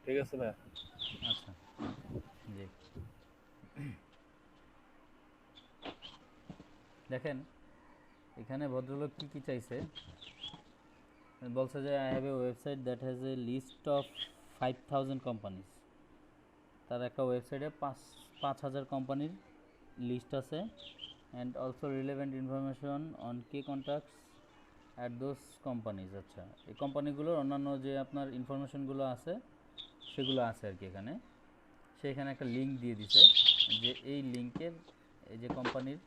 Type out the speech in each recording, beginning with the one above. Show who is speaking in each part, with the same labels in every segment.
Speaker 1: ঠিক আছে ভাই।
Speaker 2: আচ্ছা, জি। দেখেন এখানে ভদ্রলোক কি কি চাইছে, বলছে যে I have a website that has a list of 5000 companies. তার একটা ওয়েবসাইটে 5000 কোম্পানির লিস্ট আছে, and also relevant information on key contacts at those companies. আচ্ছা, এই কোম্পানিগুলোর অন্যান্য যে আপনার ইনফরমেশনগুলো আছে সেগুলো আছে আর কি এখানে। সে এখানে একটা লিঙ্ক দিয়ে দিছে, যে এই লিঙ্কের, এই যে কোম্পানির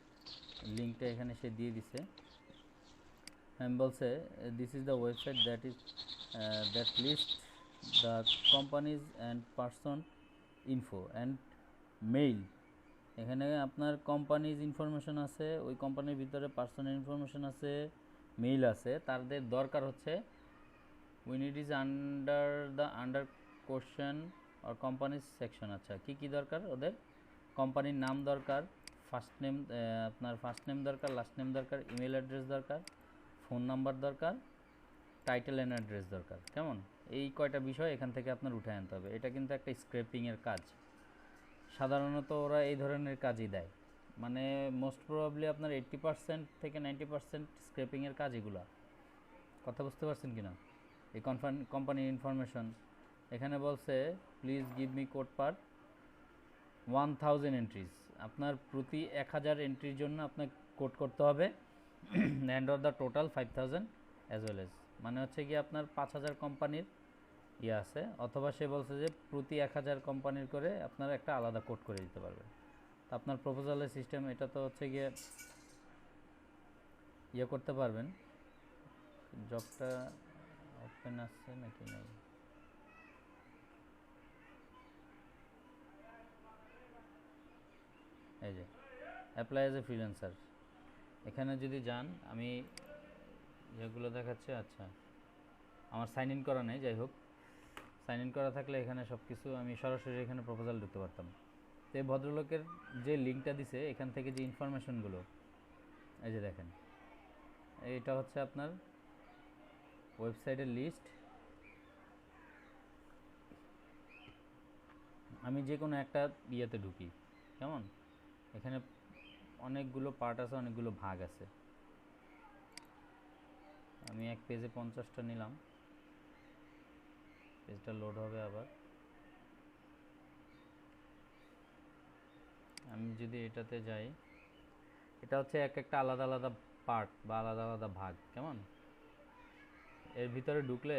Speaker 2: লিঙ্কটা এখানে সে দিয়ে দিছে। বলছে this is the website that is that list the companies and person info and mail. এখানে আপনার কোম্পানিজ ইনফরমেশন আছে, ওই কোম্পানির ভিতরে পার্সনের ইনফরমেশন আছে, মেইল আছে। তাদের দরকার হচ্ছে when it is under question আর কোম্পানিজ সেকশন। আচ্ছা, কী কী দরকার ওদের? কোম্পানির নাম দরকার, ফার্স্ট নেম, আপনার ফার্স্ট নেম দরকার, লাস্ট নেম দরকার, ইমেল অ্যাড্রেস দরকার, ফোন নাম্বার দরকার, টাইটেল অ্যান্ড অ্যাড্রেস দরকার। কেমন? এই কয়টা বিষয় এখান থেকে আপনার উঠে আনতে হবে। এটা কিন্তু একটা স্ক্র্যাপিংয়ের কাজ। সাধারণত ওরা এই ধরনের কাজই দেয়, মানে মোস্ট প্রবাবলি আপনার 80% থেকে 90% স্ক্র্যাপিংয়ের কাজ এগুলা। কথা বুঝতে পারছেন কি না? এই কোম্পানির ইনফরমেশন এখানে বলছে please give me code per 1000 entries. আপনার প্রতি 1000 এন্ট্রির জন্য আপনার কোড করতে হবে, and or the total 5000 as well as, মানে হচ্ছে কি আপনার 5000 কোম্পানির ইয়ে আছে, অথবা সে বলছে যে প্রতি 1000 কোম্পানির করে আপনার একটা আলাদা কোড করে দিতে পারবে। তো আপনার প্রপোজালের সিস্টেম এটা তো হচ্ছে গিয়ে ইয়ে করতে পারবেন। জবটা ওপেন আসছে নাকি নেই? এই যে অ্যাপ্লাই অ্যাজ এ ফ্রিল্যান্সার, এখানে যদি যান, আমি যেগুলো দেখাচ্ছে, আচ্ছা আমার সাইন ইন করা নেই, যাই হোক সাইন ইন করা থাকলে এখানে সব কিছু আমি সরাসরি এখানে প্রপোজাল ঢুকতে পারতাম। তো এই ভদ্রলোকের যে লিঙ্কটা দিছে এখান থেকে যে ইনফরমেশনগুলো, এই যে দেখেন, এইটা হচ্ছে আপনার ওয়েবসাইটের লিস্ট। আমি যে কোনো একটা ইয়েতে ঢুকি, কেমন? এখানে অনেকগুলো পার্ট আছে, অনেকগুলো ভাগ আছে। আমি এক পেজে 50টা নিলাম, পেজটা লোড হবে আবার। আমি যদি এটাতে যাই, এটা হচ্ছে এক একটা আলাদা আলাদা পার্ট বা আলাদা আলাদা ভাগ, কেমন? এর ভিতরে ঢুকলে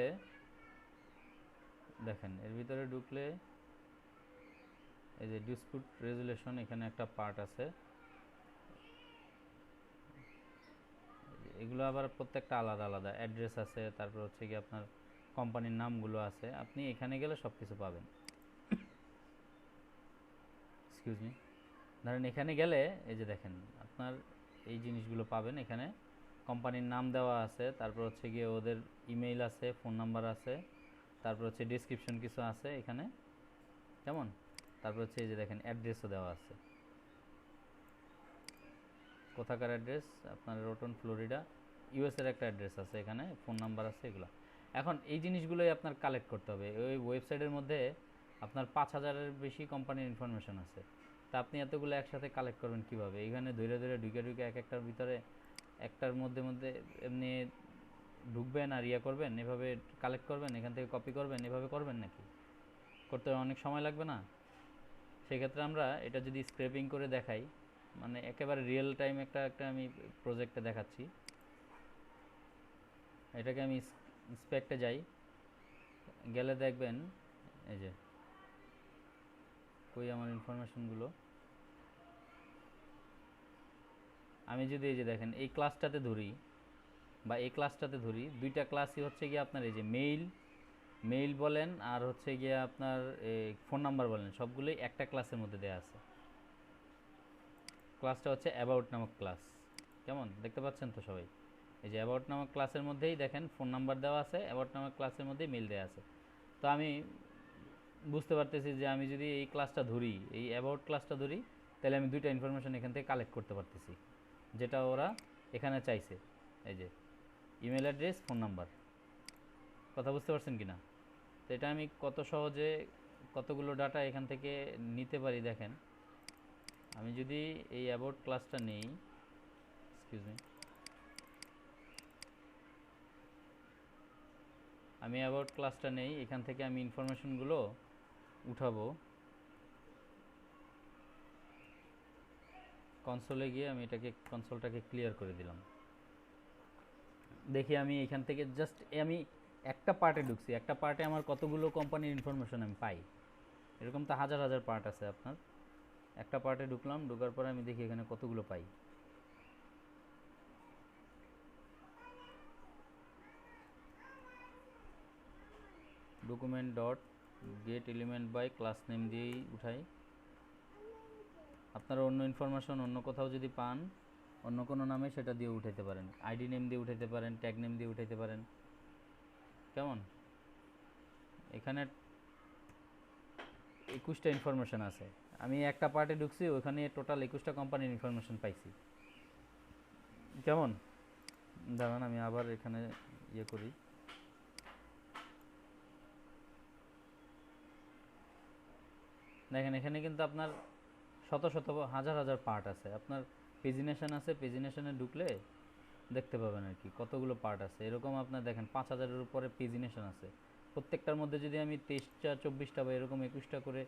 Speaker 2: দেখেন, এর ভিতরে ঢুকলে এই যে ডিসপিউট রেজুলেশন, এখানে একটা পার্ট আছে। এগুলো আবার প্রত্যেকটা আলাদা আলাদা অ্যাড্রেস আছে, তারপর হচ্ছে কি আপনার কোম্পানির নামগুলো আছে। আপনি এখানে গেলে সব কিছু পাবেন। এক্সকিউজ মি, ধরেন এখানে গেলে এই যে দেখেন আপনার এই জিনিসগুলো পাবেন। এখানে কোম্পানির নাম দেওয়া আছে, তারপর হচ্ছে গিয়ে ওদের ইমেইল আছে, ফোন নাম্বার আছে, তারপর হচ্ছে ডিসক্রিপশন কিছু আছে এখানে, কেমন? তারপর হচ্ছে এই যে দেখেন অ্যাড্রেসও দেওয়া আছে, কোথাকার অ্যাড্রেস, আপনার রোটন ফ্লোরিডা, ইউএসের একটা অ্যাড্রেস আছে, এখানে ফোন নাম্বার আছে, এগুলো। এখন এই জিনিসগুলোই আপনার কালেক্ট করতে হবে। ওই ওয়েবসাইটের মধ্যে আপনার 5000-এর বেশি কোম্পানির ইনফরমেশন আছে। তা আপনি এতগুলো একসাথে কালেক্ট করবেন কীভাবে? এইখানে ধরে ধরে ঢুকে ঢুকে এক একটার ভিতরে, একটার মধ্যে মধ্যে এমনি ঢুকবেন আর ইয়ে করবেন, এভাবে কালেক্ট করবেন, এখান থেকে কপি করবেন, এভাবে করবেন নাকি? করতে অনেক সময় লাগবে না? সেক্ষেত্রে আমরা এটা যদি স্ক্র্যাপিং করে দেখাই, মানে একেবারে রিয়েল টাইম একটা একটা আমি প্রজেক্টে দেখাচ্ছি। এটাকে আমি ইন্সপেক্টে যাই, গেলে দেখবেন এই যে কই আমার ইনফরমেশনগুলো। আমি যদি এই যে দেখেন এই ক্লাসটাতে ধরি, বা এই ক্লাসটাতে ধরি, দুইটা ক্লাসই হচ্ছে গিয়ে আপনার এই যে মেইল বলেন আর হচ্ছে গিয়ে আপনার ফোন নাম্বার বলেন, সবগুলোই একটা ক্লাসের মধ্যে দেওয়া আছে। ক্লাসটা হচ্ছে অ্যাবাউট নামক ক্লাস, কেমন? দেখতে পাচ্ছেন তো সবাই? এই যে অ্যাবাউট নামক ক্লাসের মধ্যেই দেখেন ফোন নাম্বার দেওয়া আছে, অ্যাবাউট নামক ক্লাসের মধ্যেই মেল দেওয়া আছে। তো আমি বুঝতে পারতেছি যে আমি যদি এই ক্লাসটা ধরি, এই অ্যাবাউট ক্লাসটা ধরি, তাহলে আমি দুইটা ইনফরমেশন এখান থেকে কালেক্ট করতে পারতেছি, যেটা ওরা এখানে চাইছে। এই যে ইমেল অ্যাড্রেস, ফোন নাম্বার। কথা বুঝতে পারছেন কি না? তো এটা আমি কত সহজে কতগুলো ডাটা এখান থেকে নিতে পারি দেখেন। আমি যদি এই অ্যাবাউট ক্লাসটা নেই, এক্সকিউজ মি, আমি অ্যাবাউট ক্লাসটা নেই, এখান থেকে আমি ইনফরমেশনগুলো উঠাবো। কনসোলে গিয়ে আমি কনসোলটাকে ক্লিয়ার করে দিলাম। দেখি আমি এখান থেকে জাস্ট আমি একটা পার্টে ঢুকছি, একটা পার্টে আমার কতগুলো কোম্পানির ইনফরমেশন আমি পাই। এরকম তো হাজার হাজার পার্ট আছে আপনার। একটা পার্টে ঢুকলাম, ঢোকার পরে আমি দেখি এখানে কতগুলো পাই। Document dot get element by class name দিয়েই উঠাই। আপনারা অন্য ইনফরমেশন অন্য কোথাও যদি পান অন্য কোনো নামে সেটা দিয়ে উঠাইতে পারেন, আইডি নেম দিয়ে উঠাইতে পারেন, ট্যাগ নেম দিয়ে উঠাইতে পারেন। কেমন? এখানে 21টা ইনফরমেশন আছে। আমি একটা পার্টে ঢুকছি, ওখানে টোটাল 21টা কোম্পানির ইনফরমেশন পাইছি। কেমন? দাঁড়ান আমি আবার এখানে ইয়ে করি। দেখেন এখানে কিন্তু আপনার শত শত হাজার হাজার পার্ট আছে। আপনার পেজিনেশন আছে, পেজিনেশনে ঢুকলে দেখতে পাবেন আর কি কতগুলো পার্ট আছে। এরকম আপনার দেখেন 5000-এর উপরে পেজিনেশন আছে। প্রত্যেকটার মধ্যে যদি আমি 23টা 24টা বা এরকম 21টা করে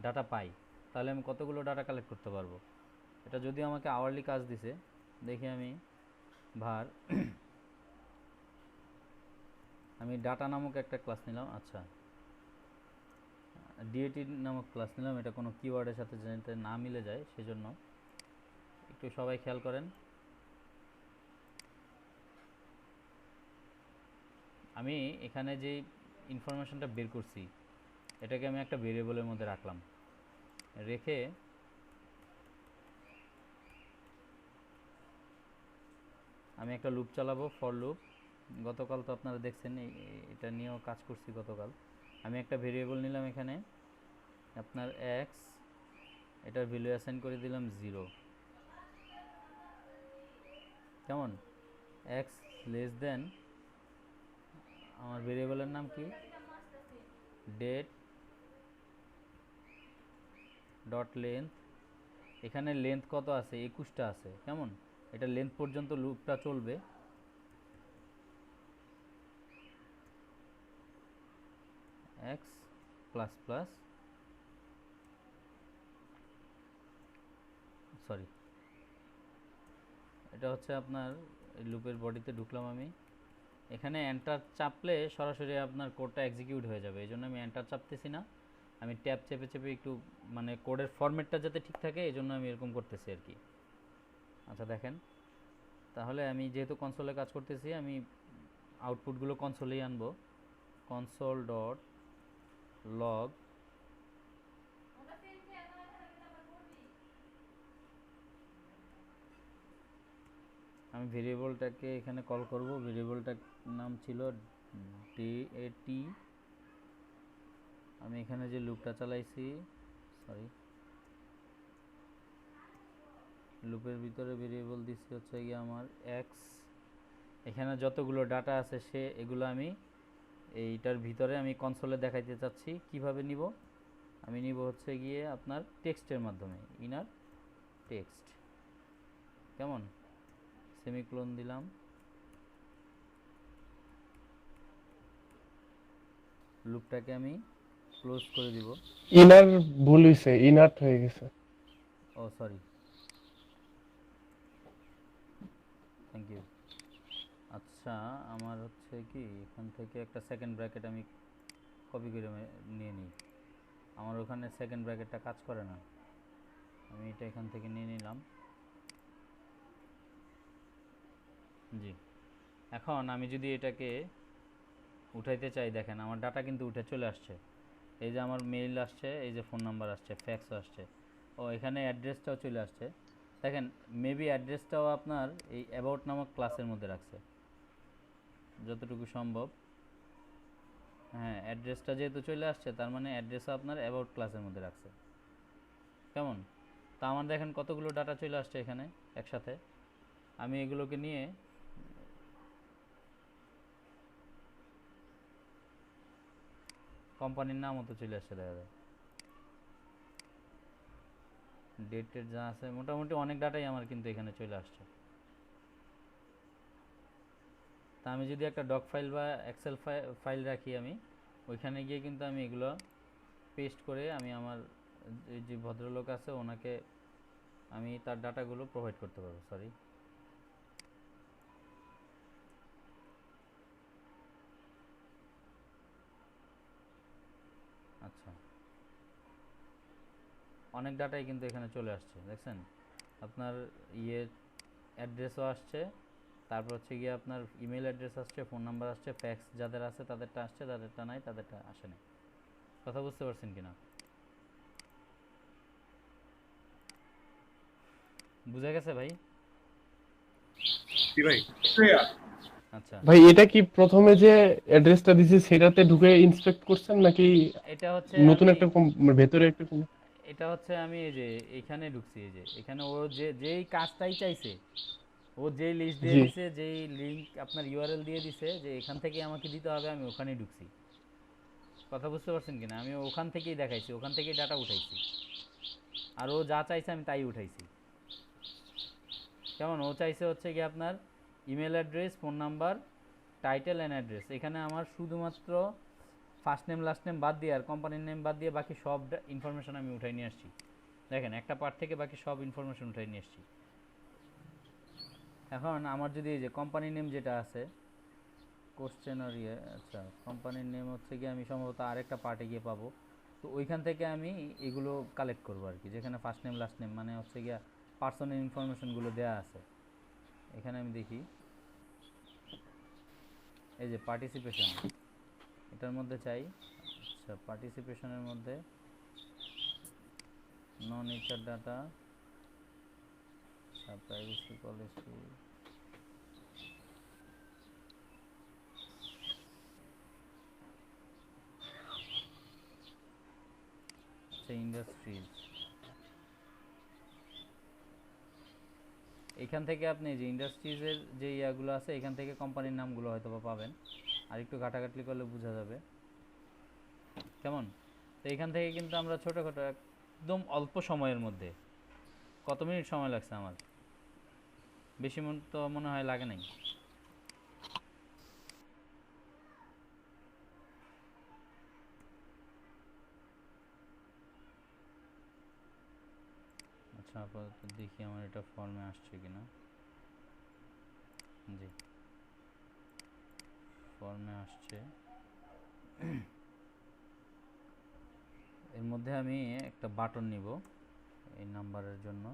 Speaker 2: ডাটা পাই, তাহলে আমি কতগুলো ডাটা কালেক্ট করতে পারবো। এটা যদি আমাকে আওয়ারলি কাজ দিছে, দেখি আমি ভার আমি ডাটা নামক একটা ক্লাস নিলাম। আচ্ছা, ডিএটি নামক ক্লাস নিলাম। এটা কোনো কিওয়ার্ডের সাথে যাতে না মিলে যায় সেজন্য একটু সবাই খেয়াল করেন। আমি এখানে যে ইনফরমেশনটা বের করছি এটাকে আমি একটা ভেরিয়েবলের মধ্যে রাখলাম, রেখে আমি একটা লুপ চালাবো, ফর লুপ। গতকাল তো আপনারা দেখছেন এটা নিয়েও কাজ করছি গতকাল। আমি একটা ভেরিয়েবল নিলাম এখানে আপনার এক্স, এটার ভ্যালু অ্যাসাইন করে দিলাম 0। কেমন? এক্স লেস দেন, আমার ভেরিয়েবলের নাম কি, ডেট ডট লেন্থ। এখানে লেন্থ কত আছে? 21টা আছে। কেমন? এটা লেন্থ পর্যন্ত লুপটা চলবে। এক্স প্লাস প্লাস, সরি, এটা হচ্ছে আপনার লুপের বডিতে ঢুকলাম আমি। এখানে এন্টার চাপলে সরাসরি আপনার কোডটা এক্সিকিউট হয়ে যাবে, এই জন্য আমি এন্টার চাপতেছি না। আমি ট্যাব চেপে চেপে একটু মানে কোডের ফরম্যাটটা যাতে ঠিক থাকে এই জন্য আমি এরকম করতেছি আর কি। আচ্ছা দেখেন, তাহলে আমি যেহেতু কনসোলে কাজ করতেছি আমি আউটপুটগুলো কনসোলেই আনবো। কনসোল ডট লগ, আমি ভেরিয়েবলটাকে এখানে কল করব। ভেরিয়েবলটার নাম ছিল ডিএটি। আমি এখানে যে লুপটা চালাইছি, সরি, লুপের ভিতরে ভেরিয়েবল দিচ্ছি হচ্ছে গিয়ে আমার এক্স। এখানে যতগুলো ডাটা আছে এগুলো আমি এইটার ভিতরে আমি কনসোলে দেখাইতে চাচ্ছি। কিভাবে নিব? আমি নিব হচ্ছে গিয়ে আপনার টেক্সটের মাধ্যমে, ইনার টেক্সট। কেমন? সেমিক্লোন দিলাম, লুপটাকে আমি ক্লোজ করে দিব।
Speaker 1: ইনার ভুল হইছে, ইনার্ট হয়ে গেছে।
Speaker 2: ও সরি, থ্যাংক ইউ। আচ্ছা, আমার হচ্ছে কি এখান থেকে একটা সেকেন্ড ব্র্যাকেট আমি কপি করে নিয়ে নিই। আমার ওখানে সেকেন্ড ব্র্যাকেটটা কাজ করে না, আমি এটা এখান থেকে নিয়ে নিলাম। জি, এখন আমি যদি এটাকে উঠাইতে চাই, দেখেন আমার ডাটা কিন্তু উঠে চলে আসছে। এই যে আমার মেইল আসছে, এই যে ফোন নাম্বার আসছে, ফ্যাক্সও আসছে, ও এখানে অ্যাড্রেসটাও চলে আসছে। দেখেন মেবি অ্যাড্রেসটাও আপনার এই অ্যাবাউট নামক ক্লাসের মধ্যে রাখছে যতটুকু সম্ভব। হ্যাঁ, অ্যাড্রেসটা যেহেতু চলে আসছে তার মানে অ্যাড্রেসও আপনার অ্যাবাউট ক্লাসের মধ্যে রাখছে। কেমন? তা আমার দেখেন কতগুলো ডাটা চলে আসছে এখানে একসাথে। আমি এগুলোকে নিয়ে কোম্পানির নামও তো চলে আসছে দেখা যায়, ডেটের যা আছে মোটামুটি অনেক ডাটাই আমার কিন্তু এখানে চলে আসছে। তা আমি যদি একটা ডক ফাইল বা এক্সেল ফাইল রাখি, আমি ওইখানে গিয়ে কিন্তু আমি এগুলো পেস্ট করে আমি আমার যে ভদ্রলোক আছে ওনাকে আমি তার ডাটাগুলো প্রোভাইড করতে পারবো। সরি, আচ্ছা, অনেক ডাটাই কিন্তু এখানে চলে আসছে দেখছেন। আপনার ইয়ে অ্যাড্রেসও আসছে, তারপর হচ্ছে গিয়ে আপনার ইমেল অ্যাড্রেস আসছে, ফোন নাম্বার আসছে, ফ্যাক্স যাদের আছে তাদেরটা আসছে, যাদেরটা নাই তাদেরটা আসে না। কথা বুঝতে পারছেন কিনা? বুঝা গেছে ভাই?
Speaker 3: জি ভাই।
Speaker 2: আচ্ছা,
Speaker 1: ভাই এটা কি প্রথমে যে অ্যাড্রেসটা দিছি সেটাতে ঢুকে ইন্সপেক্ট করছেন নাকি
Speaker 2: এটা হচ্ছে
Speaker 1: নতুন
Speaker 2: আমি
Speaker 1: একটা ভেতরে একটা
Speaker 2: এটা হচ্ছে আমি এই যে এখানে ঢুকছি, এই যে এখানে ও যেই কাজটাই চাইছে, ও যেই লিস্ট দিয়ে
Speaker 1: জি
Speaker 2: দিছে, যেই লিঙ্ক আপনার ইউআরএল দিয়ে দিছে যে এখান থেকে আমাকে দিতে হবে, আমি ওখানেই ঢুকছি। কথা বুঝতে পারছেন কিনা? আমি ওখান থেকেই দেখাইছি, ওখান থেকেই ডাটা উঠাইছি, আর ও যা চাইছে আমি তাই উঠাইছি। কেমন? ও চাইছে হচ্ছে কি আপনার email address, phone number, title and address. এখানে আমার শুধুমাত্র ফার্স্ট নেম লাস্ট নেম বাদ দিয়ে আর কোম্পানির নেম বাদ দিয়ে বাকি সব ইনফরমেশন আমি উঠাই নিয়ে আসছি। দেখেন, একটা পার্ট থেকে বাকি সব ইনফরমেশন উঠাই নিয়ে আসছি। এখন আমার যদি এই যে কোম্পানির নেম যেটা আছে কোশ্চেন আর ইয়ে, আচ্ছা, কোম্পানির নেম হচ্ছে গিয়ে আমি সম্ভবত আরেকটা পার্টে গিয়ে পাবো। তো ওইখান থেকে আমি এগুলো কালেক্ট করবো আর কি, যেখানে ফার্স্ট নেম লাস্ট নেম মানে হচ্ছে গিয়া পার্সোনাল ইনফরমেশনগুলো দেওয়া আছে। এখানে আমি দেখি এই যে পার্টিসিপেশন, এটার মধ্যে চাই। আচ্ছা, পার্টিসিপেশনের মধ্যে নন এইচআর ডাটা, প্রাইভেসি পলিসি, আচ্ছা, ইন্ডাস্ট্রিজ। এখান থেকে আপনি যে ইন্ডাস্ট্রিজের যে ইয়াগুলো আছে এখান থেকে কোম্পানির নামগুলো হয়তো বা পাবেন, আর একটু ঘাটাঘাটি করলে বোঝা যাবে। কেমন? তো এখান থেকে কিন্তু আমরা ছোটোখাটো একদম অল্প সময়ের মধ্যে, কত মিনিট সময় লাগছে আমার, বেশি তো মনে হয় লাগে নাই। আচ্ছা, আপাতত দেখি আমার এটা ফর্মে আসছে কিনা। জি, ফর্মে আসছে। এর মধ্যে আমি একটা বাটন নিব এই নাম্বারের জন্য,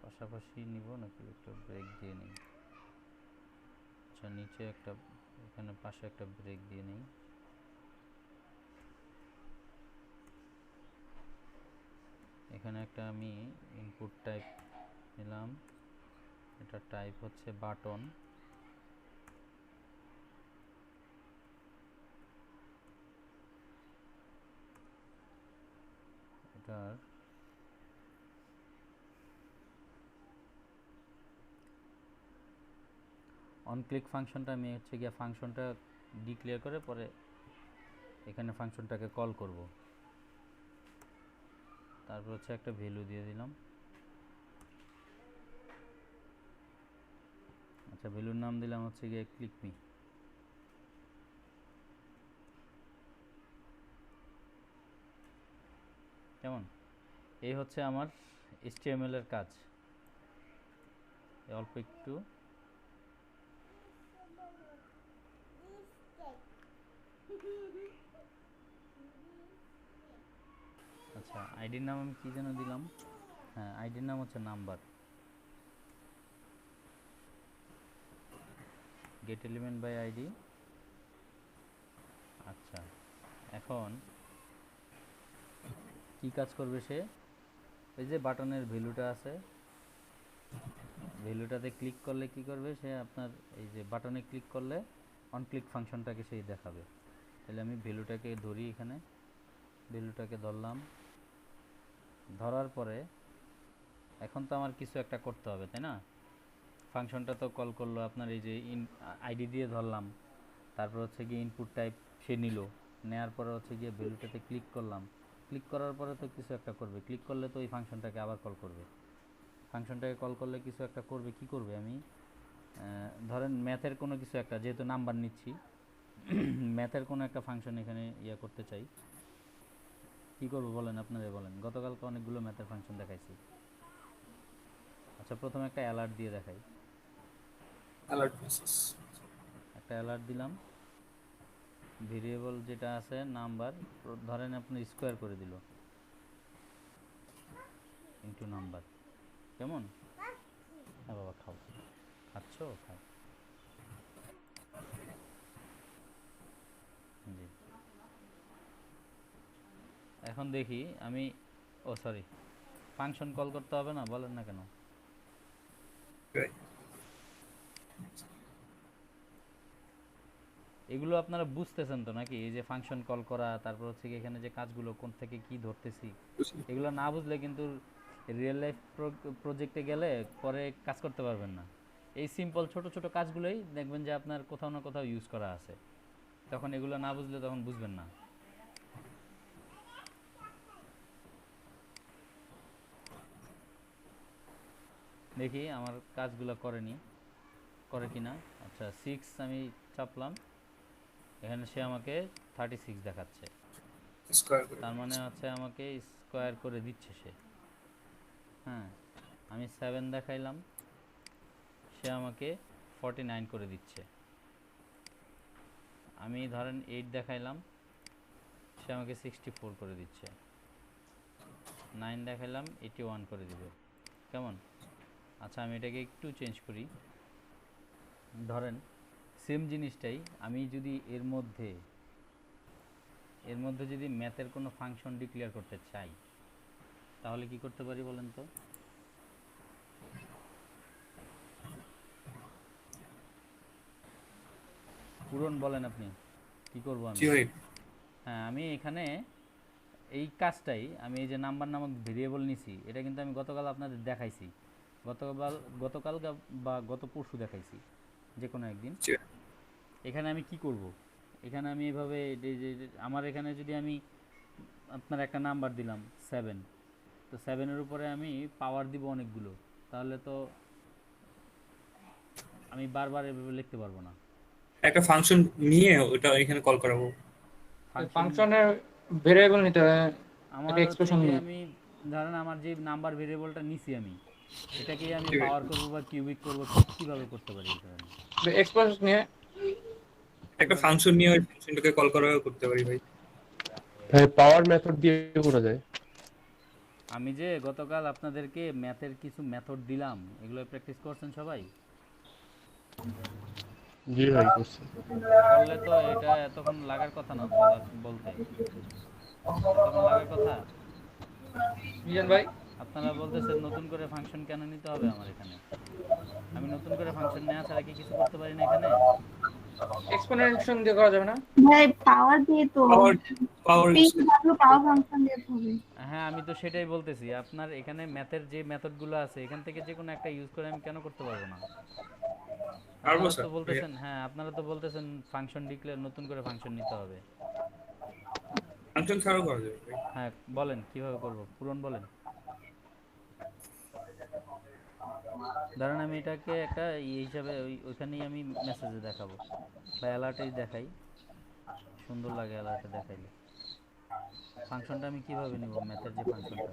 Speaker 2: পাশাপাশি নিব নাকি একটা ব্রেক দিয়ে নিই। আচ্ছা, নিচে একটা, এখানে পাশে একটা ব্রেক দিয়ে নিই। এখানে একটা আমি ইনপুট টাইপ নিলাম, এটা টাইপ হচ্ছে বাটন। এটার অন ক্লিক ফাংশনটা আমি হচ্ছে গিয়ে ফাংশনটা ডিক্লেয়ার করে পরে এখানে ফাংশনটাকে কল করব। তারপর হচ্ছে একটা ভ্যালু দিয়ে দিলাম। আচ্ছা, ভ্যালুর নাম দিলাম হচ্ছে গিয়ে ক্লিক মি। কেমন? এই হচ্ছে আমার HTML এর কাজ। অল্প একটু, আচ্ছা, আইডির নাম আমি কী যেন দিলাম, হ্যাঁ, আইডির নাম হচ্ছে number, get element by ID. আচ্ছা, এখন কি কাজ করবে সে? এই যে বাটনের ভ্যালুটা আছে, ভ্যালুটাতে ক্লিক করলে কি করবে সে? আপনার এই যে বাটনে ক্লিক করলে অন ক্লিক ফাংশনটাকে সেই দেখাবে। তাহলে আমি ভ্যালুটাকে ধরি, এখানে ভ্যালুটাকে ধরলাম, ধরার পরে এখন তো আমার কিছু একটা করতে হবে, তাই না? ফাংশনটা তো কল করলো, আপনার এই যে আইডি দিয়ে ধরলাম, তারপর হচ্ছে গিয়ে ইনপুট টাইপ সে নিল, নেওয়ার পরে হচ্ছে গিয়ে ভ্যালুটাতে ক্লিক করলাম, ক্লিক করার পরে তো কিছু একটা করবে, ক্লিক করলে তো এই ফাংশনটাকে আবার কল করবে, ফাংশনটাকে কল করলে কিছু একটা করবে, কি করবে আমি ধরেন ম্যাথের কোনো কিছু একটা, যেহেতু নাম্বার নিচ্ছি ম্যাথের কোনো একটা ফাংশন এখানে ইয়া করতে চাই, কি করব বলেন, আপনারাই বলেন। গতকালকে অনেকগুলো ম্যাথের ফাংশন দেখাইছি। আচ্ছা প্রথমে একটা অ্যালার্ট দিয়ে দেখাই,
Speaker 3: অ্যালার্ট মেসেজ।
Speaker 2: একটা অ্যালার্ট দিলাম, ভেরিয়েবল যেটা আছে নাম্বার, ধরেন আপনি স্কোয়ার করে দিল ইন্টু নাম্বার, কেমন? হ্যাঁ বাবা খাও, খাচ্ছ খাও, জি। এখন দেখি আমি, ও সরি, ফাংশন কল করতে হবে না, বলেন না কেন?
Speaker 3: Right.
Speaker 2: এগুলো আপনারা বুঝতেছেন তো নাকি, এই যে ফাংশন কল করা, তারপর হচ্ছে কি এখানে যে কাজগুলো কোন থেকে কি ধরতেছি, এগুলো না বুঝলে কিন্তু রিয়েল লাইফ প্রজেক্টে গেলে পরে কাজ করতে পারবেন না। এই সিম্পল ছোট ছোট কাজগুলোই দেখবেন যে আপনার কোথাও না কোথাও ইউজ করা আছে, তখন এগুলো না বুঝলে তখন বুঝবেন না। দেখি আমার কাজগুলো করেনি, করে কিনা। আচ্ছা 6 আমি চাপলাম, এখানে সে আমাকে 36 দেখাচ্ছে,
Speaker 3: স্কয়ার করে
Speaker 2: তার মানে হচ্ছে আমাকে স্কোয়ার করে দিচ্ছে সে। হ্যাঁ, আমি 7 দেখাইলাম, সে আমাকে 49 করে দিচ্ছে। আমি ধরেন 8 দেখাইলাম, সে আমাকে 64 করে দিচ্ছে। 9 দেখাইলাম, 81 করে দিবে, কেমন? আচ্ছা আমি এটাকে একটু চেঞ্জ করি, ধরেন সেম জিনিসটাই আমি যদি এর মধ্যে যদি ম্যাথের কোনো ফাংশন ডিক্লেয়ার করতে চাই, তাহলে কি করতে পারি বলেন তো? পূরণ বলেন আপনি, কি করব আমি?
Speaker 3: জি ভাই।
Speaker 2: হ্যাঁ আমি এখানে এই কাজটাই, আমি এই যে নাম্বার নামক ভেরিয়েবল নিছি, এটা কিন্তু আমি গতকাল আপনাদের দেখাইছি, গতকাল বা গত পরশু দেখাইছি, যে কোনো একদিন।
Speaker 3: জি।
Speaker 2: এখানে আমি কি করব, এখানে আমি এভাবে আমার এখানে যদি আমি আপনার একটা নাম্বার দিলাম 7, তো 7-এর উপরে আমি পাওয়ার দিব অনেকগুলো, তাহলে তো আমি বারবার এভাবে লিখতে পারবো না।
Speaker 3: একটা ফাংশন নিয়ে ওটা এখানে কল করাবো।
Speaker 2: ফাংশন
Speaker 4: ফাংশনের ভেরিয়েবল নিতে হবে,
Speaker 2: আমার
Speaker 4: একটা
Speaker 2: হচ্ছে
Speaker 4: এক্সপ্রেশন
Speaker 2: গিয়ে,
Speaker 4: নিয়ে।
Speaker 2: আমি ধরেন আমার যে নাম্বার ভেরিয়েবলটা নিছি আমি, এটাকে আমি
Speaker 3: জি ভাই।
Speaker 2: পাওয়ার করব বা কিউবিক করব, কিভাবে করতে পারি এটা আমি?
Speaker 4: এক্সপ্রেশন নিয়ে
Speaker 3: একটা
Speaker 2: কিভাবে?
Speaker 3: ফাংশন নিয়ে ওই ফাংশনটাকে কল করা করতে পারি ভাই।
Speaker 1: ভাই পাওয়ার মেথড দিয়ে করা যায়।
Speaker 2: আমি যে গতকাল আপনাদেরকে ম্যাথের কিছু মেথড দিলাম, এগুলো প্র্যাকটিস করছেন সবাই?
Speaker 1: জি ভাই করছি।
Speaker 2: করলে তো এটা এতক্ষণ লাগার কথা না, বলতে এতক্ষণ লাগার কথা।
Speaker 4: মিজান ভাই,
Speaker 2: আপনারা বলতেছেন নতুন করে ফাংশন কেন নিতে হবে আমার এখানে, আমি নতুন করে ফাংশন নেওয়া ছাড়া কি কিছু করতে পারি না এখানে?
Speaker 4: এক্সপোনেনশন দিয়ে করা যাবে না?
Speaker 5: ভাই পাওয়ার দিয়ে তো
Speaker 3: পাওয়ার পাওয়ার
Speaker 5: পিডব্লিউ পাওয়ার ফাংশন দিয়ে তো হবে।
Speaker 2: হ্যাঁ আমি তো সেটাই বলতেছি, আপনার এখানে ম্যাথের যে মেথডগুলো আছে এখান থেকে যে কোনো একটা ইউজ করে আমি কেন করতে পারবো না?
Speaker 3: পারবো
Speaker 2: আপনারা
Speaker 3: স্যার।
Speaker 2: তো বলতেছেন, হ্যাঁ আপনারা তো বলতেছেন ফাংশন ডিক্লেয়ার, নতুন করে ফাংশন নিতে হবে।
Speaker 3: ফাংশন ছাড়াও করা যাবে ভাই।
Speaker 2: হ্যাঁ বলেন কিভাবে করব, পূরণ বলেন। ধরেন আমি এটাকে একটা হিসাবে ওইখানেই আমি মেসেজে দেখাবো বা অ্যালার্টেই দেখাই, সুন্দর লাগে অ্যালার্টে দেখাইলে। ফাংশনটা আমি কিভাবে নিব, ম্যাথের যে ফাংশনটা?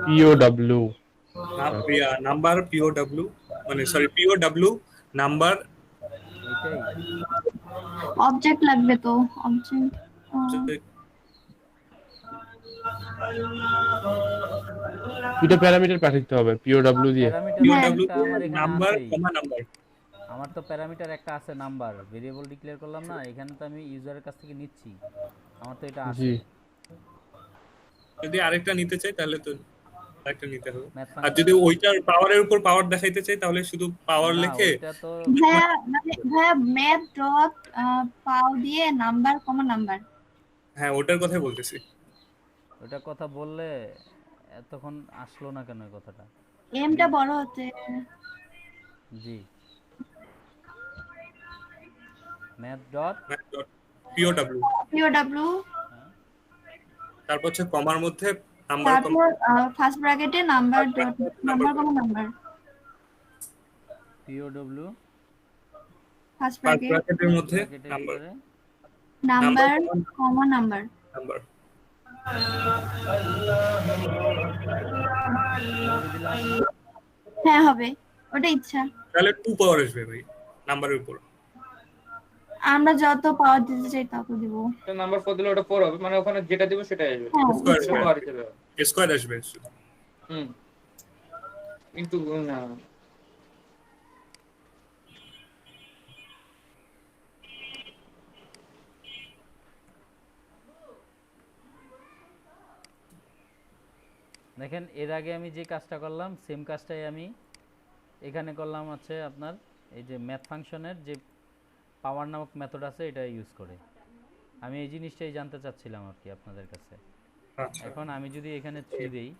Speaker 1: পিওডব্লিউ
Speaker 3: নাম্বার পিওডব্লিউ, মানে সরি পিওডব্লিউ নাম্বার।
Speaker 2: এইটাই।
Speaker 5: অবজেক্ট লাগবে তো, অবজেক্ট।
Speaker 1: দুটো প্যারামিটার পাঠাতে হবে পিওডব্লিউ দিয়ে।
Speaker 2: প্যারামিটার তো
Speaker 5: হ্যাঁ।
Speaker 3: পিওডব্লিউ
Speaker 2: একটা আমার এখানে
Speaker 3: নাম্বার
Speaker 2: আছেই,
Speaker 3: কমা নাম্বার।
Speaker 2: আমার তো প্যারামিটার একটা আছে, নাম্বার ভেরিয়েবল ডিক্লেয়ার করলাম না, এখানে তো আমি ইউজারের কাছ থেকে নিচ্ছি, আমার তো এটা
Speaker 1: জি
Speaker 2: আছে।
Speaker 3: যদি আরেকটা নিতে চাই তাহলে তো আরেকটা নিতে হবে।
Speaker 2: ম্যাথ
Speaker 3: আর
Speaker 2: ফাংশন,
Speaker 3: যদি ওইটার পাওয়ারের উপর পাওয়ার দেখাইতে চাই তাহলে শুধু পাওয়ার
Speaker 2: না
Speaker 3: লিখে
Speaker 2: ওইটা তো,
Speaker 5: ভাইয়া ম্যাথ ডট পাও দিয়ে নাম্বার কমা নাম্বার।
Speaker 3: হ্যাঁ ওটার কথাই বলতেছি।
Speaker 2: ওইটা কথা বললে এতক্ষণ আসলো না কেন এই কথাটা?
Speaker 5: এমটা বড় হতে।
Speaker 2: জি math dot
Speaker 3: math dot POW,
Speaker 5: POW,
Speaker 3: তারপর হচ্ছে কমার মধ্যে নাম্বার
Speaker 5: তারপর ফার্স্ট ব্র্যাকেটে number dot number
Speaker 3: number
Speaker 5: number
Speaker 2: POW
Speaker 5: first
Speaker 3: first
Speaker 5: bracket
Speaker 3: ব্র্যাকেটের মধ্যে
Speaker 2: ব্র্যাকেটের
Speaker 3: নাম্বার
Speaker 2: ভিতরে
Speaker 5: নাম্বার
Speaker 3: নাম্বার
Speaker 5: কমা নাম্বার।
Speaker 3: নাম্বার।
Speaker 2: বলে দিলাম।
Speaker 5: হ্যাঁ হবে, ওটা ইচ্ছা।
Speaker 3: তাহলে 2 পাওয়ার আসবে ভাই নাম্বারের উপর।
Speaker 5: আমরা যত পাওয়ার দিতে চাই তত দিব।
Speaker 4: নাম্বার 4 দিলে ওটা 4 হবে, মানে ওখানে যেটা দিব সেটাই আসবে।
Speaker 5: হ্যাঁ
Speaker 3: স্কয়ার
Speaker 5: ইচ্ছা।
Speaker 4: পাওয়ার হিসেবে হবে।
Speaker 3: স্কয়ার আসবে।
Speaker 4: হুম, কিন্তু না,
Speaker 2: দেখেন এর আগে আমি যে কাজটা করলাম সেম কাজটাই আমি এখানে করলাম হচ্ছে আপনার এই যে ম্যাথ ফাংশনের যে পাওয়ার নামক মেথড আছে এটা ইউজ করে। আমি এই জিনিসটাই জানতে চাচ্ছিলাম আর কি আপনাদের কাছে।
Speaker 3: আচ্ছা,
Speaker 2: এখন আমি যদি এখানে 3 দেই,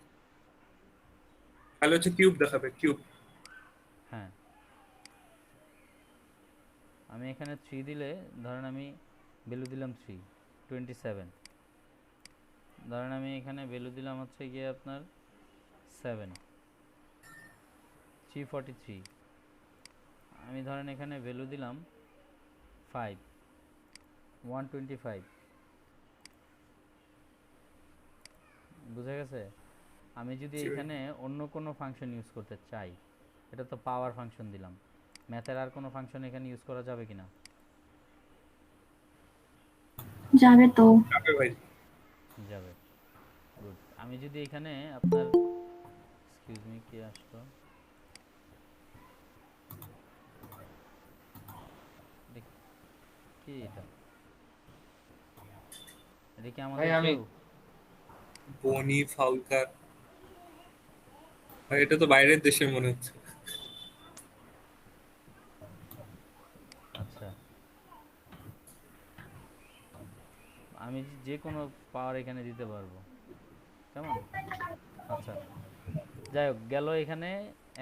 Speaker 3: তাহলে হচ্ছে কিউব দেখাবে, কিউব।
Speaker 2: হ্যাঁ আমি এখানে 3 দিলে ধরেন আমি ভ্যালু দিলাম 27, ধরেন আমি এখানে ভ্যালু দিলাম হচ্ছে গিয়ে আপনার 7, 343, আমি ধরেন এখানে ভ্যালু দিলাম 5, 125। বুঝা গেছে? আমি যদি এখানে অন্য কোনো ফাংশন ইউজ করতে চাই, এটা তো পাওয়ার ফাংশন দিলাম, ম্যাথের আর কোনো ফাংশন এখানে ইউজ করা যাবে কিনা?
Speaker 5: যাবে তো।
Speaker 3: যাবে ভাই।
Speaker 2: যাবে। গুড। আমি যদি এখানে আপনার এক্সকিউজ মি কি আসলো, কি এটা এটা কি আমাদের
Speaker 4: ভাই আমি
Speaker 2: কেউ?
Speaker 3: বনি ফাউলকার ভাই, এটা তো বাইরের দেশে মনে হচ্ছে।
Speaker 2: আচ্ছা আমি যে কোনো পাওয়ার এখানে দিতে পারবো, কেমন? আচ্ছা যাই হোক, গেল এখানে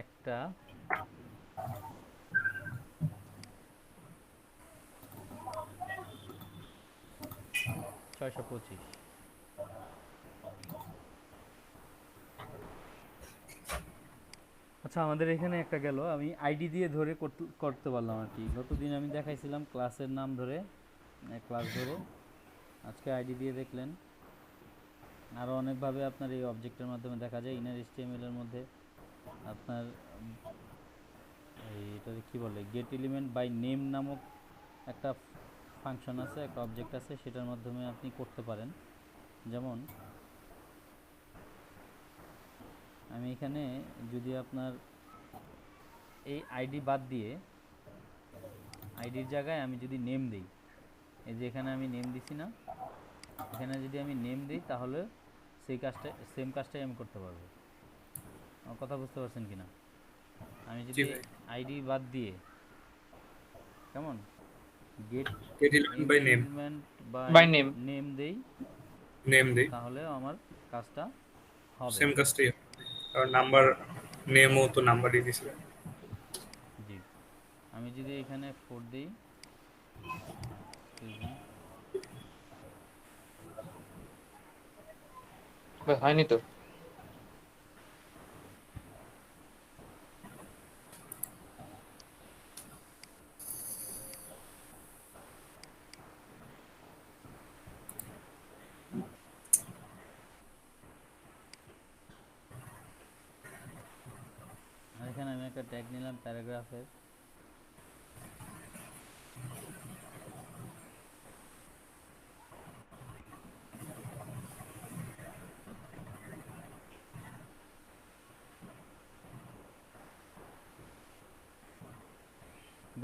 Speaker 2: একটা 625। আচ্ছা আমাদের এখানে একটা গেল, আমি আইডি দিয়ে ধরে করতে পারলাম আর কি। গতদিন আমি দেখাইছিলাম ক্লাসের নাম ধরে, ক্লাস ধরে, আজকে আইডি দিয়ে দেখলেন। আরও অনেকভাবে আপনার এই অবজেক্টের মাধ্যমে দেখা যায়। ইনার এইচটিএমএল এর মধ্যে আপনার এটাকে কী বলে, গেট এলিমেন্ট বাই নেম নামক একটা ফাংশন আছে, একটা অবজেক্ট আছে, সেটার মাধ্যমে আপনি করতে পারেন। যেমন আমি এখানে যদি আপনার এই আইডি বাদ দিয়ে আইডির জায়গায় আমি যদি নেম দিই, এই যে এখানে আমি নেম দিছি না, এখানে যদি আমি নেম দিই তাহলে সেই কাজটা সেম কাজটাই আমি করতে পারবো। আমার কথা বুঝতে পারছেন কিনা? আমি যদি আইডি বাদ দিয়ে কেমন get
Speaker 3: get element by name,
Speaker 2: element
Speaker 4: by
Speaker 2: by
Speaker 4: name
Speaker 2: name দেই,
Speaker 3: নেম দেই,
Speaker 2: তাহলে আমার কাজটা হবে।
Speaker 3: সেম কাজটাই হবে। আর নাম্বার নেমও তো নাম্বারই দিছিল।
Speaker 2: জি আমি যদি এখানে 4 দিই,
Speaker 4: হয়নি তো।
Speaker 2: আর এখানে আমি একটা ট্যাগ নিলাম প্যারাগ্রাফের,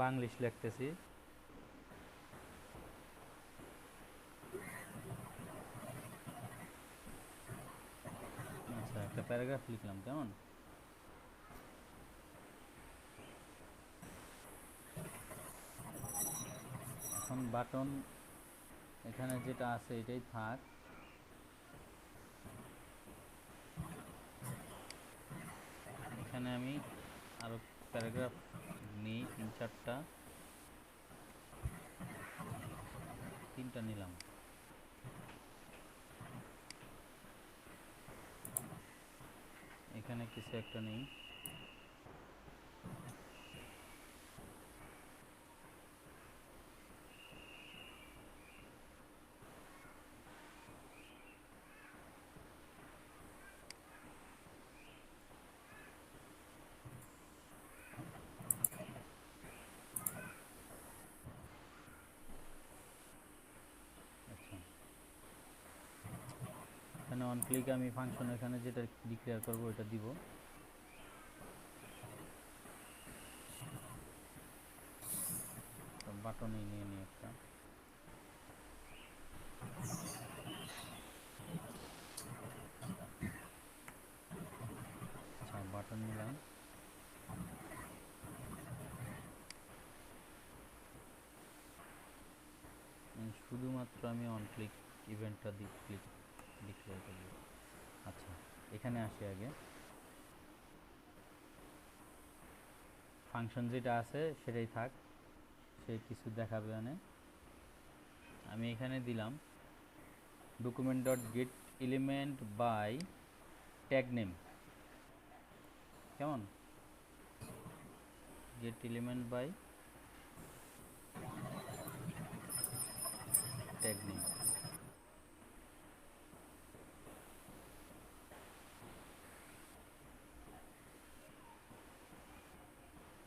Speaker 2: বাংলিশ লিখতেছি। আচ্ছা একটা প্যারাগ্রাফ লিখলাম, কেমন? এখন বাটন এখানে যেটা আছে এটাই থাক। এখানে আমি আরো প্যারাগ্রাফ নিই 3-4টা। নিলাম। এখানে কিছু একটা নেই। আচ্ছা, এখানে অন ক্লিক আমি ফাংশন এখানে যেটা ডিক্লেয়ার করব এটা দিব। বাটনই নিয়ে নিই একটা। আচ্ছা, বাটন নিলাম। শুধুমাত্র আমি অন ক্লিক ইভেন্টটা ক্লিক ডিক্লেয়ার করব। আচ্ছা, এখানে আসি আগে। ফাংশন যেটা আছে সেটাই থাক, সে কিছু দেখাবে মানে। আমি এখানে দিলাম document dot get element by tag name. কেমন? Get element by tag name.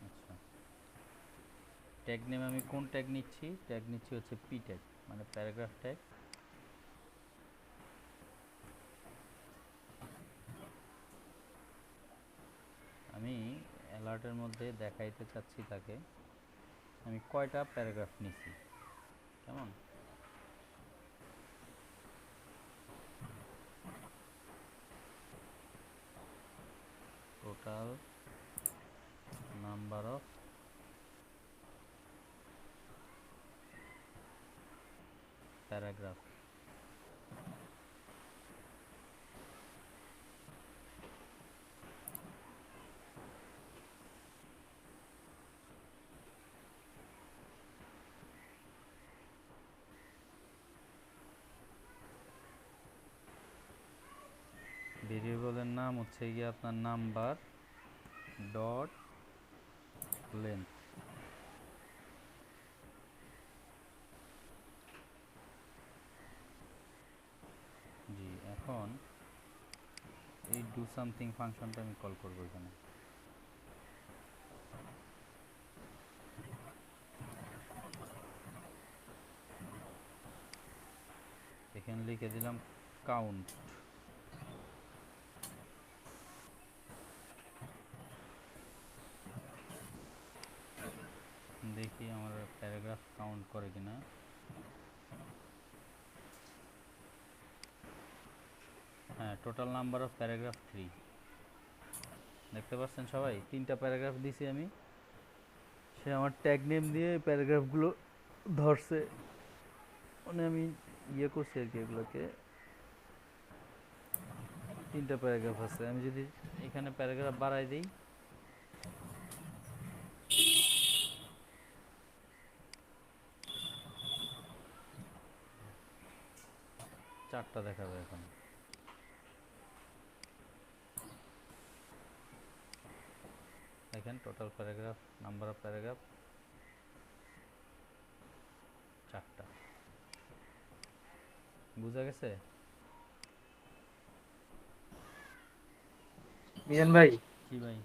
Speaker 2: আচ্ছা, ট্যাগ নেম আমি কোন ট্যাগ নিচ্ছি? ট্যাগ নিচ্ছি হচ্ছে পি ট্যাগ, মানে প্যারাগ্রাফ ট্যাগ। আমি অ্যালার্টের মধ্যে দেখাইতে চাচ্ছি তাকে আমি কয়টা প্যারাগ্রাফ নিছি। কেমন? Total number of paragraph. ভেরিয়েবলের নাম হচ্ছে গিয়ে আপনার নাম্বার ডট লেন্থ। জি, এখন এই ডু সামথিং ফাংশনটা আমি কল করব এখানে। এখানে লিখে দিলাম কাউন্ট। দেখি আমার প্যারাগ্রাফ কাউন্ট করে কিনা। হ্যাঁ, টোটাল নাম্বার অফ প্যারাগ্রাফ 3। দেখতে পাচ্ছেন সবাই, 3টা প্যারাগ্রাফ দিছি আমি। সে আমার ট্যাগ নেম দিয়ে প্যারাগ্রাফগুলো ধরছে, মানে আমি ইয়ে করছি আর কি। এগুলোকে 3টা প্যারাগ্রাফ আছে। আমি যদি এখানে প্যারাগ্রাফ বাড়াই দিই, 4টা দেখাবে এখন। দেখেন total paragraph, number of paragraph 4টা। বুঝা গেছে?
Speaker 4: মিজান ভাই,
Speaker 2: কি ভাই?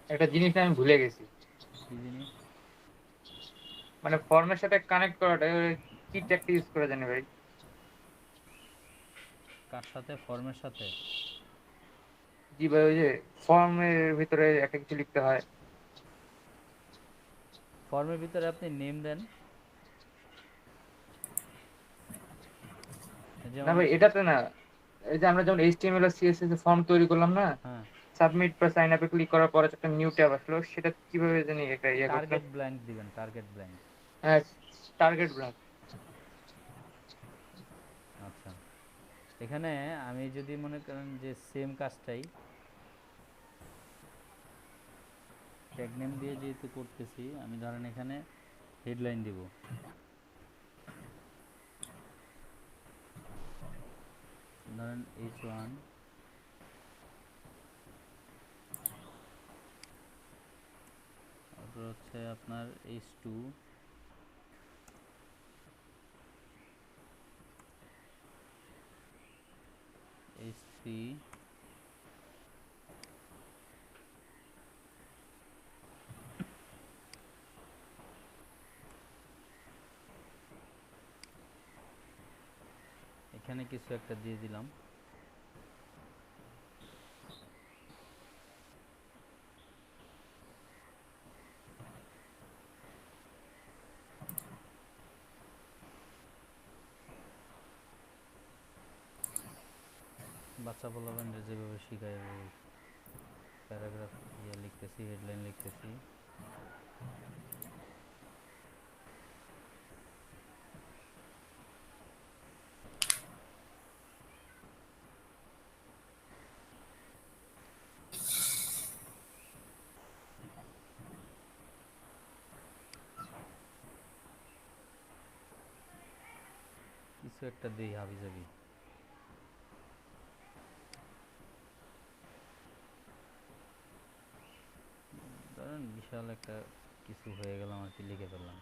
Speaker 4: একটা জিনিস আমি ভুলে গেছি।
Speaker 2: কি জিনিস?
Speaker 4: মানে ফর্মের সাথে কানেক্ট করাটা কি ট্যাগটা ইউজ করে জানি ভাই?
Speaker 2: কার সাথে? ফর্মের সাথে?
Speaker 4: জি ভাই, ওই যে ফর্মের ভিতরে একটা কিছু লিখতে হয়।
Speaker 2: ফর্মের ভিতরে আপনি নেম দেন।
Speaker 4: না
Speaker 2: যেমন
Speaker 4: ভাই, এটাতে না। এই যে আমরা যেমন এইচটিএমএল আর সিএসএস এর ফর্ম তৈরি করলাম না,
Speaker 2: হ্যাঁ,
Speaker 4: সাবমিট বা সাইন আপে ক্লিক করার পরে একটা নিউ ট্যাব আসলো, সেটা কিভাবে জানি একটা ইয়ে করতে?
Speaker 2: টার্গেট ব্ল্যাঙ্ক দিবেন, টার্গেট ব্ল্যাঙ্ক।
Speaker 4: হ্যাঁ, টার্গেট ব্ল্যাঙ্ক।
Speaker 2: আচ্ছা, এখানে আমি যদি মনে করেন যে সেম কাজটাই ট্যাগ নেম দিয়ে যেহেতু করতেছি, আমি ধরেন এখানে হেডলাইন দিব। ধরেন H1, তারপর হচ্ছে আপনার H2, H3, এখানে কিছু একটা দিয়ে দিলাম। বাচ্চা বলবেন যেভাবে শিখায় প্যারাগ্রাফ লিখতেছি, হেডলাইন লিখতেছি। কিছু একটা দিই হাবিজাবি। ধরেন বিশাল একটা কিছু হয়ে গেলাম আর কি, লিখে ফেললাম।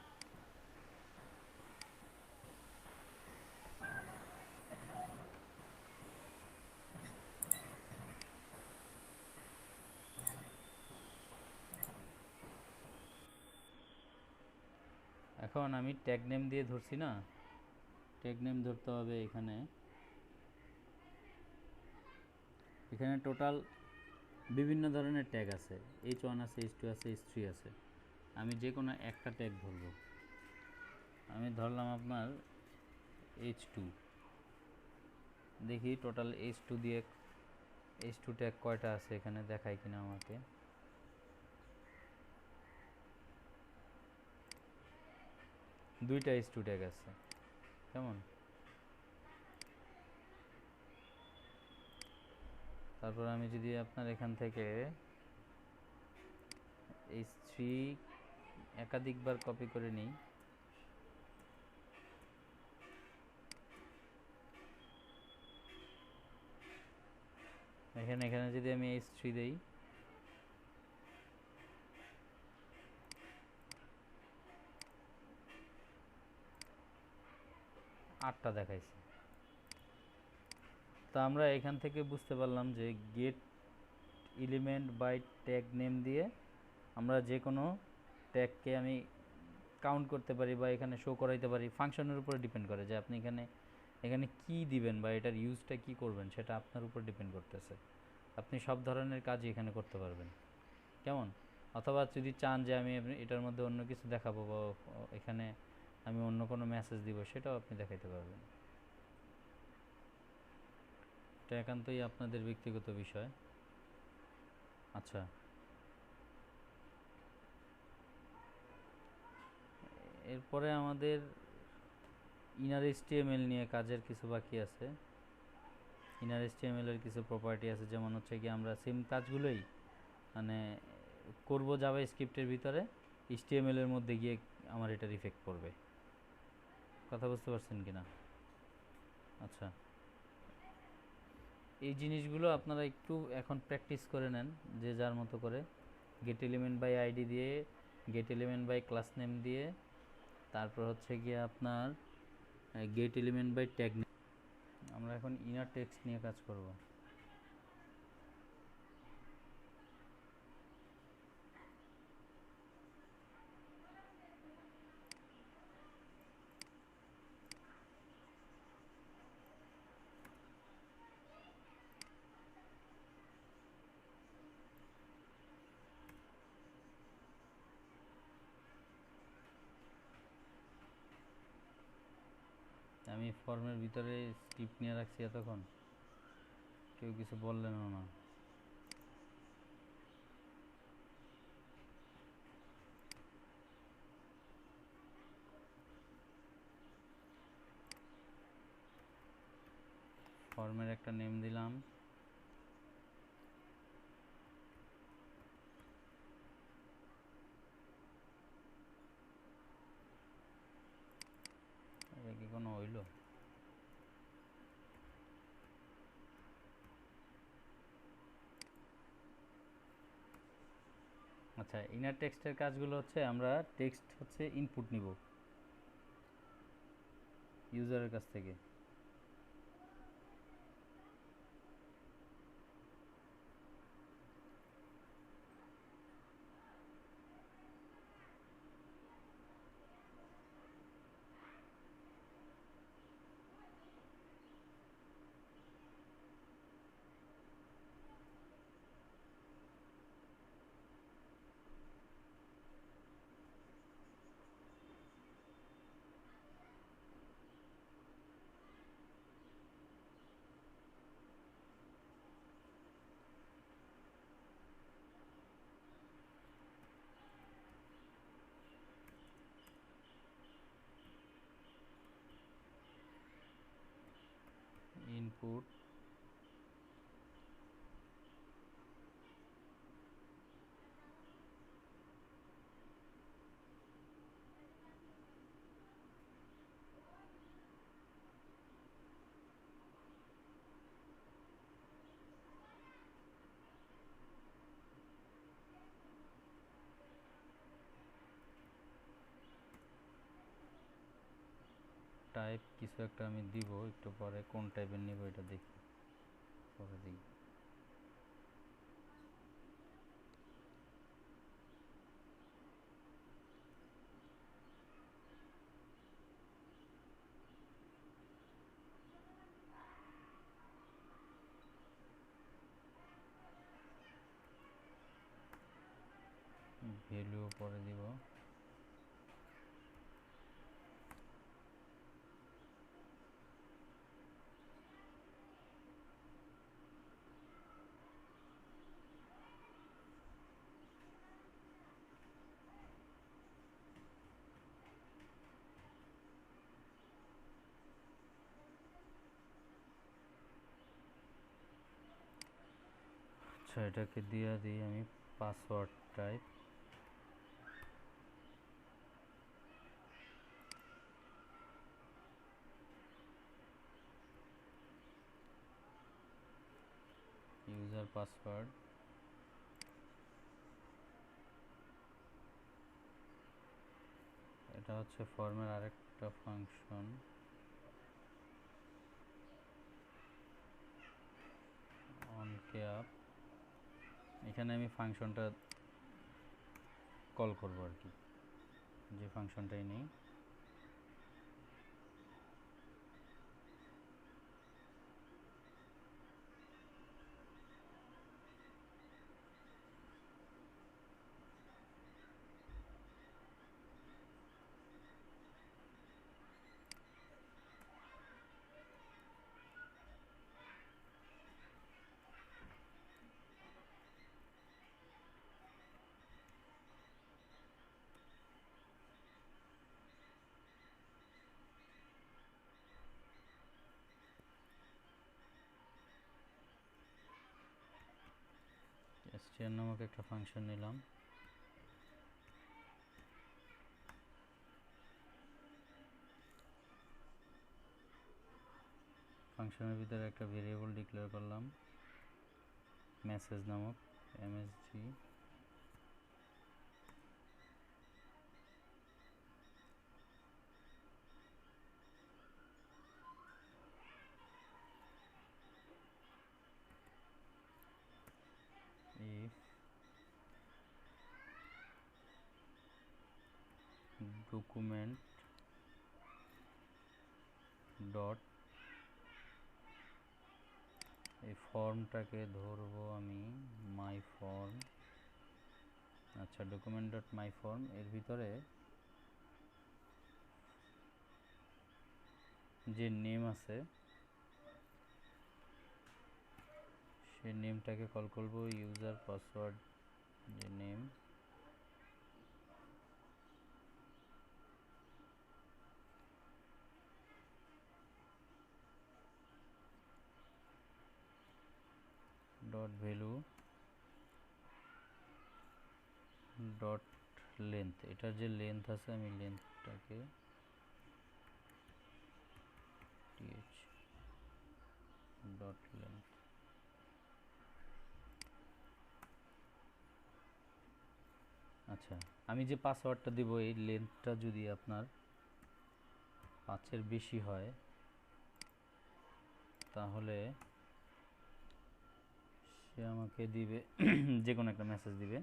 Speaker 2: এখন আমি ট্যাগ নেম দিয়ে ধরছি না, ট্যাগ নেম ধরতে হবে এখানে। এখানে টোটাল বিভিন্ন ধরনের ট্যাগ আছে, H1 আছে, H2 আছে, H3 আছে। আমি যে কোনো একটা ট্যাগ ধরবো। আমি ধরলাম আপনার H2। দেখি টোটাল H2 দিয়ে H2 ট্যাগ কয়টা আছে এখানে, দেখায় কিনা আমাকে। দুইটা H2 ট্যাগ আছে। কেমন? তারপর আমি যদি আপনার এখান থেকে H3 একাধিকবার কপি করে নিই, এখানে যদি আমি H3 দেই, আটটা দেখাইছে। তা আমরা এখান থেকে বুঝতে পারলাম যে get element by tag name দিয়ে আমরা যে কোনো ট্যাগকে আমি কাউন্ট করতে পারি বা এখানে শো করাইতে পারি। ফাংশনের উপরে ডিপেন্ড করে যে আপনি এখানে কি দিবেন বা এটার ইউজটা কি করবেন, সেটা আপনার উপর ডিপেন্ড করতেছে। আপনি সব ধরনের কাজই এখানে করতে পারবেন। কেমন? অথবা যদি চান যে আমি এটার মধ্যে অন্য কিছু দেখাবো বা এখানে আমি অন্য কোনো মেসেজ দিব, সেটাও আপনি দেখাইতে পারবেন। এটা একান্তই আপনাদের ব্যক্তিগত বিষয়। আচ্ছা, এরপরে আমাদের ইনার HTML নিয়ে কাজের কিছু বাকি আছে। ইনার HTML এর কিছু প্রপার্টি আছে, যেমন হচ্ছে কি আমরা সেম কাজগুলোই মানে করব জাভাস্ক্রিপ্টের ভিতরে, HTML এর মধ্যে গিয়ে আমার এটা ইফেক্ট করবে। কথা বুঝতে পারছেন কিনা? আচ্ছা, এই জিনিসগুলো আপনারা একটু এখন প্র্যাকটিস করে নেন যে যার মতো করে। গেট এলিমেন্ট বাই আইডি দিয়ে, get element by class name দিয়ে, তারপর হচ্ছে গিয়ে আপনার get element by tag name. আমরা এখন ইনার টেক্সট নিয়ে কাজ করব। আমি ফর্মের ভিতরে স্ক্রিপ্ট নিয়ে রাখছি, এতক্ষণ কেউ কিছু বললেনও না। ফর্মের একটা নেম দিলাম, এটা কি কোনো হইল? আচ্ছা, ইনার টেক্সটের কাজগুলো হচ্ছে আমরা টেক্সট হচ্ছে ইনপুট নিব ইউজারের কাছ থেকে। ইনপুট টাইপ কিছু একটা আমি দিব একটু পরে, কোন টাইপের নিব এটা দেখি পরে দিই। ভ্যালু পরে দিব। আচ্ছা, এটাকে দিয়ে দিই আমি পাসওয়ার্ড টাইপ। User password. এটা হচ্ছে ফর্মের আরেকটা ফাংশন, অন ক্যাপ। এখানে আমি ফাংশনটা কল করব আর কি, যে ফাংশনটাই নেই। str নামক একটা ফাংশন নিলাম। ফাংশনের ভিতরে একটা ভেরিয়েবল ডিক্লেয়ার করলাম মেসেজ নামক, msg। if document ডট, এই ফর্মটাকে ধরবো আমি মাই ফর্ম। আচ্ছা, ডকুমেন্ট ডট মাই ফর্ম এর ভিতরে যে নেম আছে সেই নেমটাকে কল করব ইউজার পাসওয়ার্ড, যে name. Dot value dot length, এটার যে লেন্থ আছে আমি লেন্থটাকে th ডট লেন্থ। আচ্ছা, আমি যে পাসওয়ার্ডটা দেব এই লেন্থটা যদি আপনার 5-এর বেশি হয় তাহলে সে আমাকে দিবে যে কোনো একটা মেসেজ দিবে।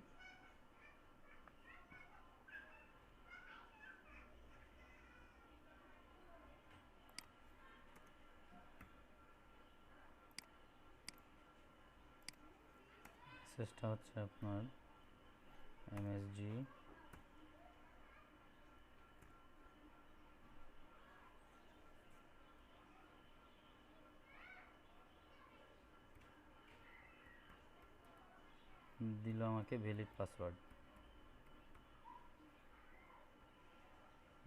Speaker 2: মেসেজটা হচ্ছে আপনার এমএসজি দিল আমাকে ভ্যালিড পাসওয়ার্ড,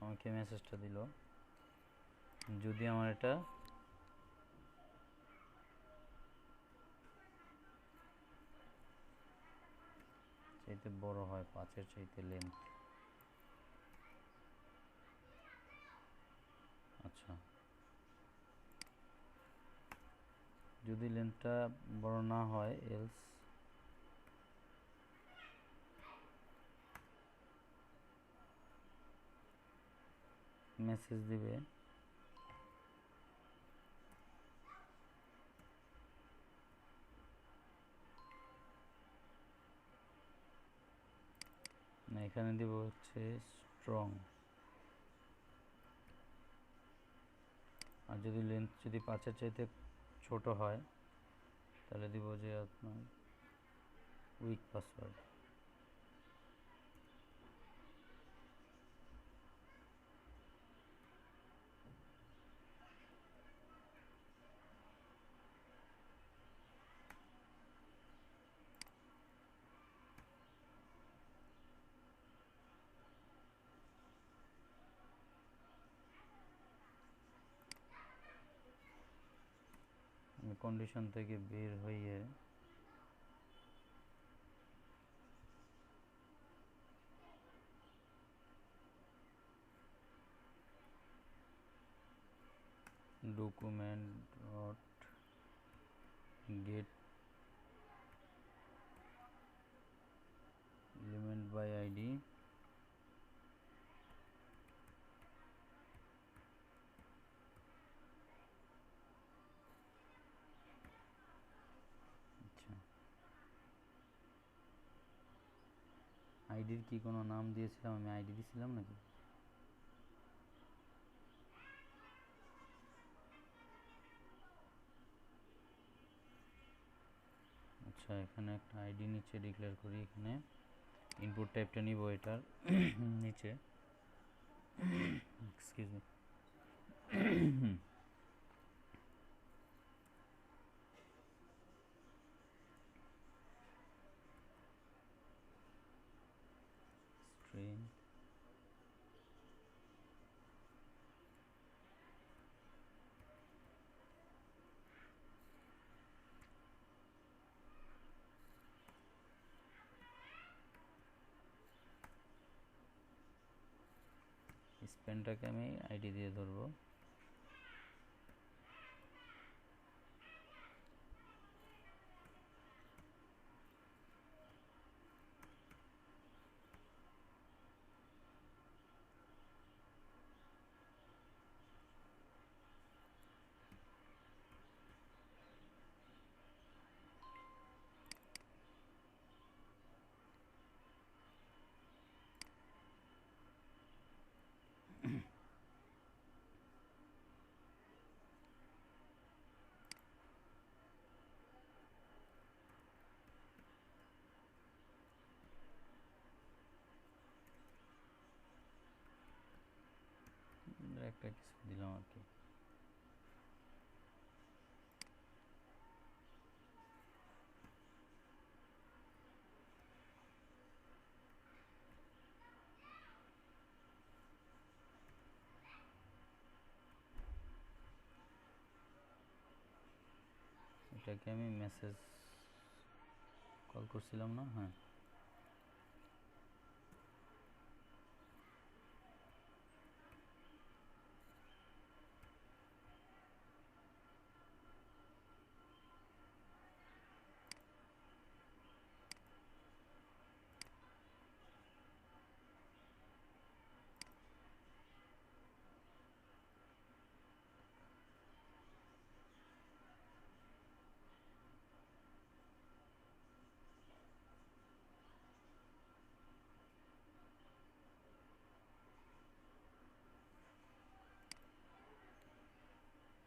Speaker 2: আমাকে মেসেজটা দিল। যদি আমার এটা চাইতে বড় হয়, 5-এর চাইতে লেন্থ, আচ্ছা যদি লেন্থটা বড় না হয় এলস মেসেজ দিবে না, এখানে দিব হচ্ছে স্ট্রং। আর যদি লেন্থ যদি 5-এর চাইতে ছোট হয় তাহলে দিব যে আপনার উইক পাসওয়ার্ড। আমি কন্ডিশন থেকে বের হয়ে document dot get element by ID আচ্ছা আইডির কি কোনো নাম দিয়েছিলাম? আমি আইডি দিয়েছিলাম নাকি? আচ্ছা এখানে একটা আইডি নিচে ডিক্লেয়ার করি, এখানে ইনপুট টাইপটা নিব এটার নিচে, এক্সকিউজ মি, স্ট্রিং স্পেনটাকে আমি আইডি দিয়ে ধরবো। একটা কিছু দিলাম আর কি। এটাকে আমি মেসেজ কল করছিলাম না? হ্যাঁ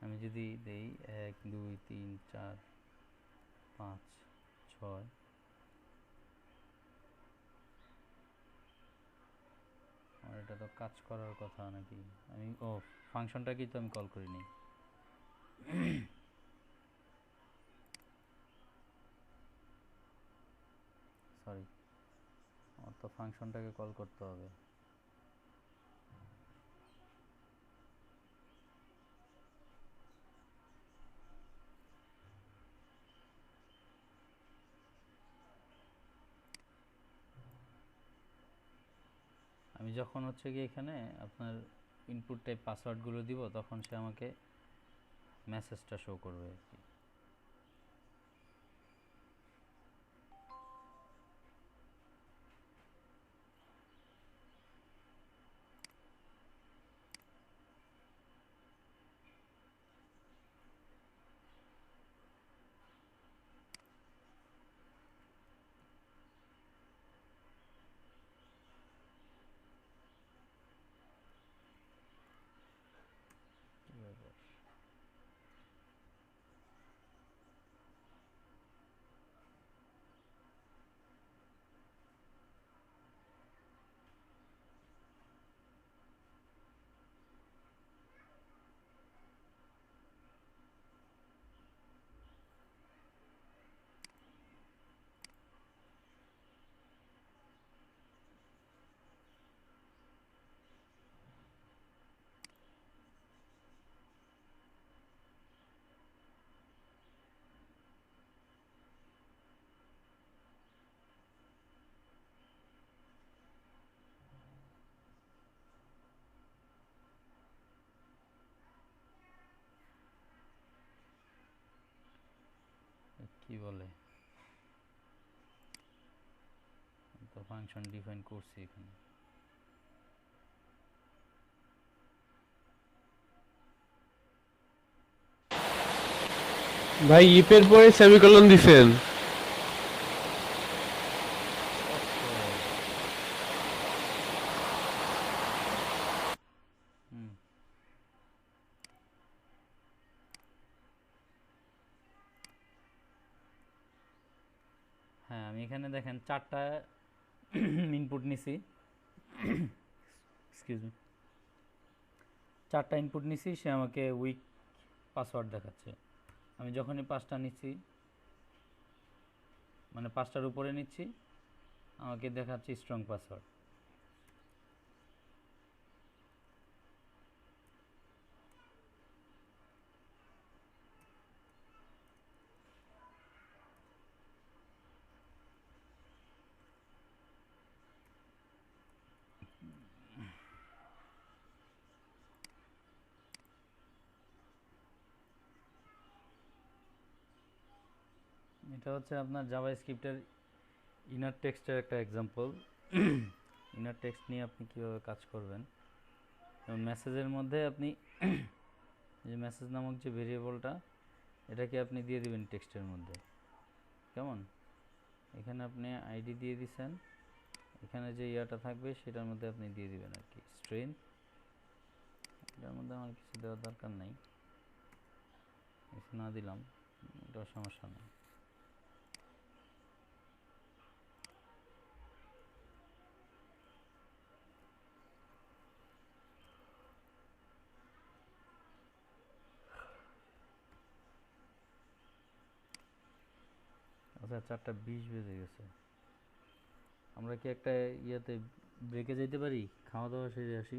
Speaker 2: আমি যদি দেই 1 2 3 4 5 6, আর এটা তো কাজ করার কথা নাকি, আমি ফাংশনটাকেই তো আমি কল করিনি। সরি, আমার তো ফাংশনটাকে কল করতে হবে। আমি যখন হচ্ছে কি এখানে আপনার ইনপুট টাইপ পাসওয়ার্ডগুলো দিব, তখন সে আমাকে মেসেজটা শো করবে আর কি। কি ব্যাপার? কি বলে, তো ফাংশন ডিফাইন করছি এখানে।
Speaker 1: ভাই ইফের পরে সেমিকোলন দিছেন।
Speaker 2: হুম, হ্যাঁ আমি এখানে দেখেন 4টা ইনপুট নিছি, এক্সকিউজ মি, 4টা ইনপুট নিছি, সে আমাকে উইক পাসওয়ার্ড দেখাচ্ছে। আমি যখনই 5টা নিচ্ছি, মানে 5টার উপরে নিচ্ছি, আমাকে দেখাচ্ছে স্ট্রং পাসওয়ার্ড। এটা হচ্ছে আপনার জাভা স্ক্রিপ্টের ইনার টেক্সটের একটা এক্সাম্পল। ইনার টেক্সট নিয়ে আপনি কীভাবে কাজ করবেন, এবং মেসেজের মধ্যে আপনি যে মেসেজ নামক যে ভেরিয়েবলটা, এটাকে আপনি দিয়ে দিবেন টেক্সটের মধ্যে। কেমন, এখানে আপনি আইডি দিয়ে দিছেন, এখানে যে ইয়াটা থাকবে সেটার মধ্যে আপনি দিয়ে দিবেন আর কি স্ট্রিং। এটার মধ্যে আমার কিছু দেওয়ার দরকার নাই, কিছু না দিলাম, এটা সমস্যা নেই। আচ্ছা 4:20 বেজে গেছে, আমরা কি একটা ইয়াতে ব্রেকে যেতে পারি, খাওয়া দাওয়া সেরে আসি।